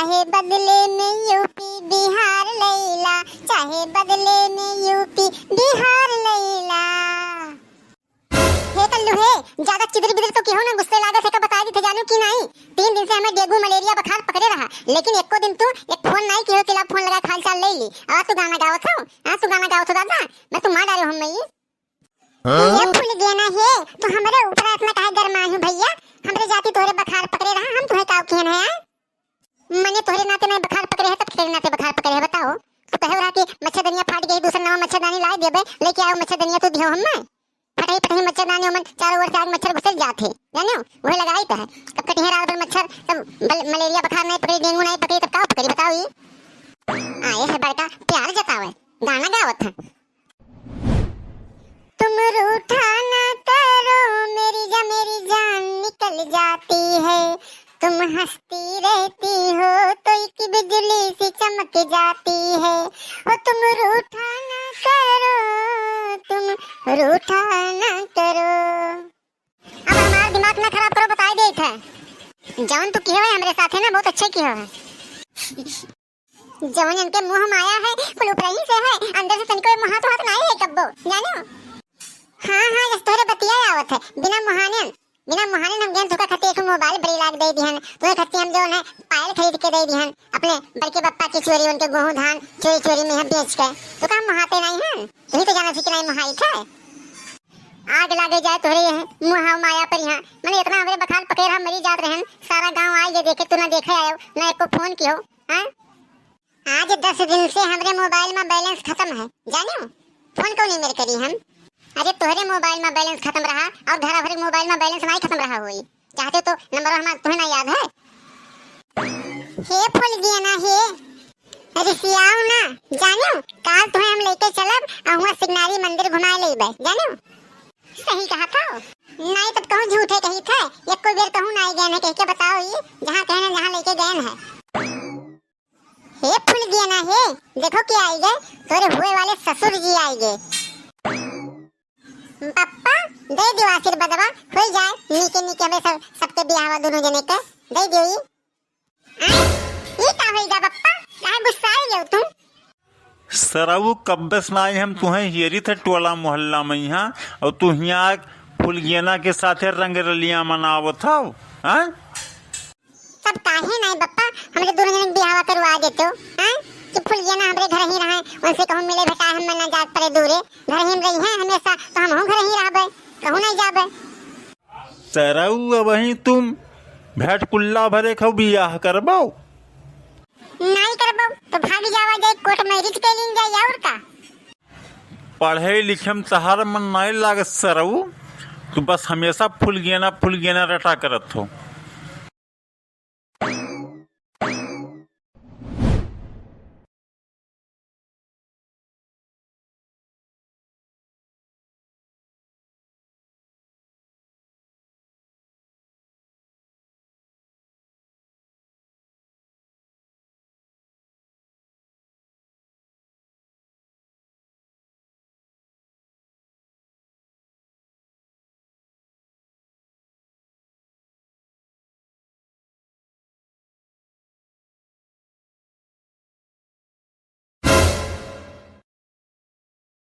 चाहे बदले में यूपी बिहार लैला, चाहे बदले में यूपी बिहार लैला। हे कल्लू हे, ज्यादा चिदर बिदर तो क्यों ना गुस्से लागत है का बता दी थे जानू की नहीं। 3 दिन से हमें डेंगू मलेरिया बुखार पकड़े रहा, लेकिन एको दिन तू एक फोन नहीं कियो कि ला फोन लगा हाल चाल ले ली। अब तू गाना गाओ थो, तू गाना गाओ थो दादा, मैं तू मार डालो हम में ये फूल गया ना है तो हमारे ऊपर इतना काहे गरमान हूं भैया। हमरे जाति तोरे बुखार पकड़े रहा, हम तुहे काव किहन है। मने तोरे नाते नहीं बुखार पकड़े है तब तेरे नाते बुखार पकड़े है बताओ। तू कहे रहा कि मच्छरदानियां फाट गई, दूसरा नवा मच्छरदानी ला देबे, लेके आओ मच्छरदानियां तो दियो हम फटाई पटाई मच्छरदानी में चारों ओर से आग मच्छर घुस जाते जानो, वही लगाई तो है। तब कटी है रात भर मच्छर, तब मलेरिया बुखार नहीं पकड़ी, डेंगू नहीं पकड़ी, तब का पकड़ी बताओ। ये आए है बड़का प्यार जतावे, गाना गावत है। तुम रूठा ना करो मेरी जान निकल जाती है, तुम हंसती रहती हो तो एक बिजली सी चमक जाती है। ओ तुम रूठा ना करो, तुम रूठा ना करो। अब हमारा दिमाग ना खराब करो, बता दे था जवन तू किया है हमारे साथ है ना, बहुत अच्छे किया है। जवन इनके मुंह माया है कुल ऊपर ही से है, अंदर से तनको मुंह तो हाथ नहीं है कब्बो जानो। हाँ जस तोरे बतिया आवत है बिना मुहाने हम गेन धोखा खाते एक मोबाइल बड़ी लाग दे दिहन, तोरे खाते हम जो है पायल खरीद के दे दिहन अपने बड़के पप्पा की चोरी, उनके गेहूं धान चोरी में हम बेच के। तो काम मुहाते नहीं हैं, तू तो जाना सीखना मुहाई था। आग लागे जाए तोरे ये मुहा माया पर यहाँ मैंने इतना हमरे बखार पकड़े रहा मरी जात रहन, सारा गांव आई ये देखे तू ना देखे आयो ना एको फोन कियो। हां आज 10 दिन से हमरे मोबाइल में बैलेंस खत्म है जानो, फोन क्यों नहीं मेरे करी हम। अरे तोहरे मोबाइल में बैलेंस खत्म रहा और घर भर मोबाइल में बैलेंस नहीं खत्म रहा हुई, चाहते तो नंबर हमारा तुम्हें ना याद है। हे फूल गया ना हे, अरे सियाओ ना जानो, काल तुम्हें हम लेके चलब और वहां सिग्नारी मंदिर घुमा लेबे जानो। सही कहा था नहीं तब कहूं झूठे कही थे, एक कोई बेर कहूं नहीं गए कह के बताओ ये जहां कहना जहां लेके गए हैं। हे फूल गया ना हे, देखो क्या आई गए तोरे हुए वाले ससुर जी आई गए। पप्पा दे दियो आशीर्वाद हो जाए, नीके हमें सबके ब्याह दोनों जने के दे दियो। ये का होइगा पप्पा, काहे गुस्सा आ गयो तुम। सराऊ कब्बस नाई हम तुहे हियरी थे टोला मोहल्ला में यहाँ, और तू यहाँ फुलगियाना के साथे रंग रलियां मनावत हो। हां सब काहे नहीं पप्पा, हमरे दोनों जने ब्याह करवा देते हो। हां कि फुलगियाना हमरे घर ही रहे, उनसे कहूं मिले भेटा हम ना जात पड़े दूरे, घर ही रही है हमेशा तो हम घर ही रहबे, कहूं नहीं जाबे। सराऊ अब वहीं तुम भेट कुल्ला भरे खौ बियाह करबो नहीं करबो तो भाग जावा जाए कोर्ट मैरिज के लिए जाए और का। पढ़े लिखे में तहार मन नहीं लागत सराऊ, तू बस हमेशा फुलगियाना रटा करत हो।